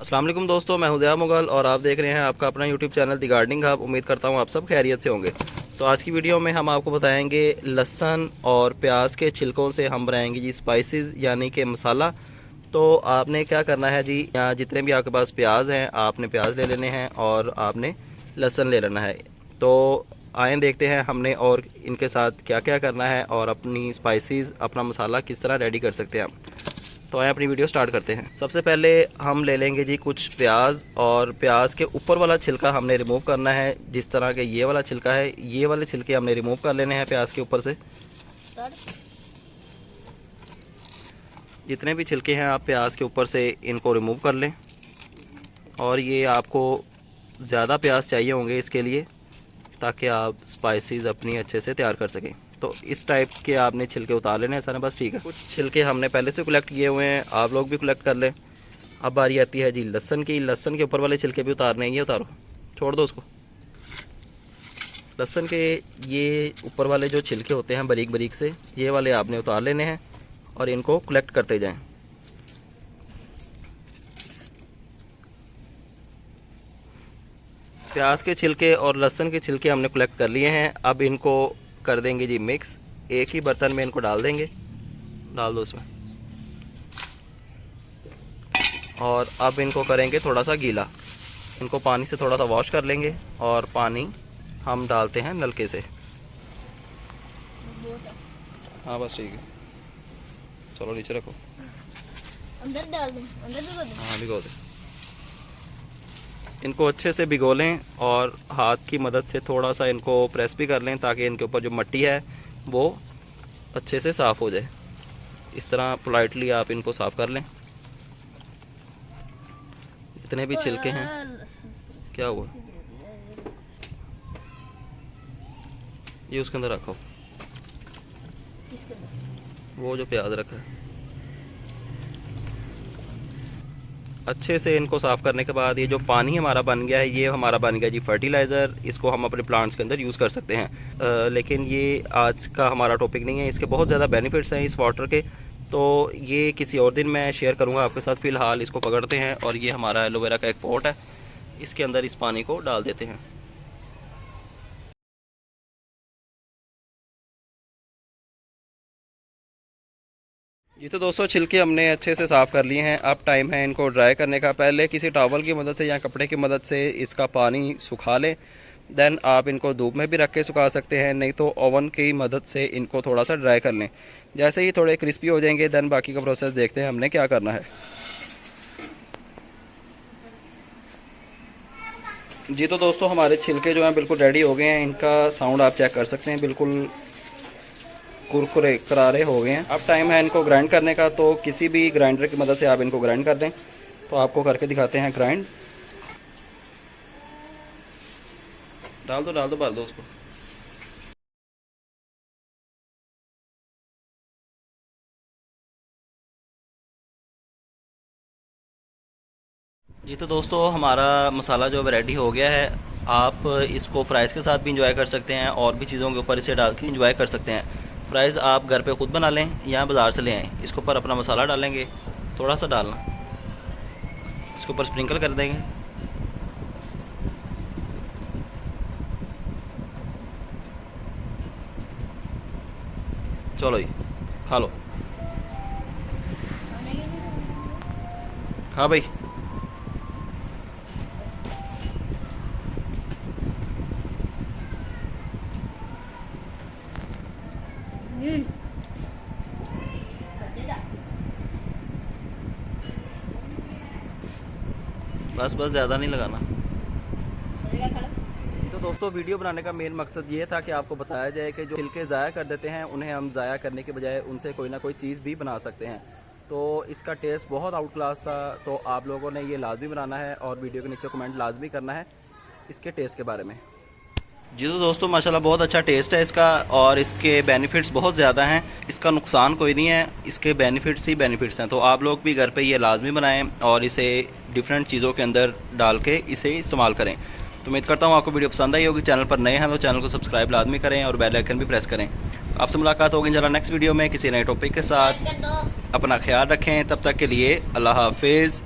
अस्सलाम वालेकुम दोस्तों, मैं हूं ज़िया मुगल और आप देख रहे हैं आपका अपना यूट्यूब चैनल दी गार्डनिंग हब। उम्मीद करता हूं आप सब खैरियत से होंगे। तो आज की वीडियो में हम आपको बताएंगे लहसुन और प्याज के छिलकों से हम बनाएंगे जी स्पाइसेस यानी कि मसाला। तो आपने क्या करना है जी, यहाँ जितने भी आपके पास प्याज हैं आपने प्याज ले लेने हैं और आपने लहसुन ले लेना है। तो आए देखते हैं हमने और इनके साथ क्या क्या करना है और अपनी स्पाइसेस अपना मसाला किस तरह रेडी कर सकते हैं हम। तो आए अपनी वीडियो स्टार्ट करते हैं। सबसे पहले हम ले लेंगे जी कुछ प्याज, और प्याज के ऊपर वाला छिलका हमने रिमूव करना है। जिस तरह के ये वाला छिलका है, ये वाले छिलके हमने रिमूव कर लेने हैं प्याज के ऊपर से। जितने भी छिलके हैं आप प्याज के ऊपर से इनको रिमूव कर लें। और ये आपको ज़्यादा प्याज चाहिए होंगे इसके लिए, ताकि आप स्पाइसेस अपनी अच्छे से तैयार कर सकें। तो इस टाइप के आपने छिलके उतार लेने हैं सारे, बस ठीक है। कुछ छिलके हमने पहले से कलेक्ट किए हुए हैं, आप लोग भी कलेक्ट कर लें। अब बारी आती है जी लहसुन की। लहसुन के ऊपर वाले छिलके भी उतारने हैं, ये उतारो, छोड़ दो उसको। लहसुन के ये ऊपर वाले जो छिलके होते हैं बारीक बारीक से, ये वाले आपने उतार लेने हैं और इनको कलेक्ट करते जाएं। प्याज के छिलके और लहसुन के छिलके हमने कलेक्ट कर लिए हैं। अब इनको कर देंगे जी मिक्स। एक ही बर्तन में इनको डाल देंगे, डाल दो उसमें। और अब इनको करेंगे थोड़ा सा गीला। इनको पानी से थोड़ा सा वॉश कर लेंगे और पानी हम डालते हैं नलके से। हाँ बस ठीक है, चलो नीचे रखो। अंदर डाल दें, अंदर भिगो दें। हाँ भिगो दें। इनको अच्छे से भिगो लें और हाथ की मदद से थोड़ा सा इनको प्रेस भी कर लें, ताकि इनके ऊपर जो मिट्टी है वो अच्छे से साफ़ हो जाए। इस तरह पोलाइटली आप इनको साफ़ कर लें। जितने भी छिलके हैं। क्या हुआ? ये उसके अंदर रखो, वो जो प्याज रखा है। अच्छे से इनको साफ़ करने के बाद ये जो पानी हमारा बन गया है, ये हमारा बन गया जी फर्टिलाइज़र। इसको हम अपने प्लांट्स के अंदर यूज़ कर सकते हैं। लेकिन ये आज का हमारा टॉपिक नहीं है। इसके बहुत ज़्यादा बेनिफिट्स हैं इस वाटर के, तो ये किसी और दिन मैं शेयर करूँगा आपके साथ। फ़िलहाल इसको पकड़ते हैं और ये हमारा एलोवेरा का एक पॉट है, इसके अंदर इस पानी को डाल देते हैं। ये तो दोस्तों छिलके हमने अच्छे से साफ़ कर लिए हैं। अब टाइम है इनको ड्राई करने का। पहले किसी टॉवल की मदद से या कपड़े की मदद से इसका पानी सुखा लें। देन आप इनको धूप में भी रख के सुखा सकते हैं, नहीं तो ओवन की मदद से इनको थोड़ा सा ड्राई कर लें। जैसे ही थोड़े क्रिस्पी हो जाएंगे देन बाकी का प्रोसेस देखते हैं हमने क्या करना है। जी तो दोस्तों हमारे छिलके जो हैं बिल्कुल रेडी हो गए हैं। इनका साउंड आप चेक कर सकते हैं, बिल्कुल कुरकुरे करारे हो गए हैं। अब टाइम है इनको ग्राइंड करने का। तो किसी भी ग्राइंडर की मदद से आप इनको ग्राइंड कर दें। तो आपको करके दिखाते हैं ग्राइंड। डाल दो भर दो उसको। जी तो दोस्तों हमारा मसाला जो रेडी हो गया है। आप इसको फ्राइज़ के साथ भी इंजॉय कर सकते हैं और भी चीज़ों के ऊपर इसे डाल के इंजॉय कर सकते हैं। फ्राइज़ आप घर पे खुद बना लें या बाज़ार से ले आएँ। इसके ऊपर अपना मसाला डालेंगे, थोड़ा सा डालना, इसके ऊपर स्प्रिंकल कर देंगे। चलो जी खा लो। हाँ भाई। बस ज़्यादा नहीं लगाना। तो दोस्तों वीडियो बनाने का मेन मकसद ये था कि आपको बताया जाए कि जो छिलके ज़ाया कर देते हैं उन्हें हम ज़ाया करने के बजाय उनसे कोई ना कोई चीज़ भी बना सकते हैं। तो इसका टेस्ट बहुत आउट क्लास था। तो आप लोगों ने ये लाजमी बनाना है और वीडियो के नीचे कमेंट लाजमी करना है इसके टेस्ट के बारे में। जी तो दोस्तों माशाल्लाह बहुत अच्छा टेस्ट है इसका और इसके बेनिफिट्स बहुत ज़्यादा हैं। इसका नुकसान कोई नहीं है, इसके बेनिफिट्स ही बेनिफिट्स हैं। तो आप लोग भी घर पे ये लाजमी बनाएं और इसे डिफरेंट चीज़ों के अंदर डाल के इसे इस्तेमाल करें। तो उम्मीद करता हूँ आपको वीडियो पसंद आई होगी। चैनल पर नए हैं तो चैनल को सब्सक्राइब लाजमी करें और बेल आइकन भी प्रेस करें। आपसे मुलाकात होगी इंशाल्लाह नेक्स्ट वीडियो में किसी नए टॉपिक के साथ। अपना ख्याल रखें, तब तक के लिए अल्लाह हाफिज़।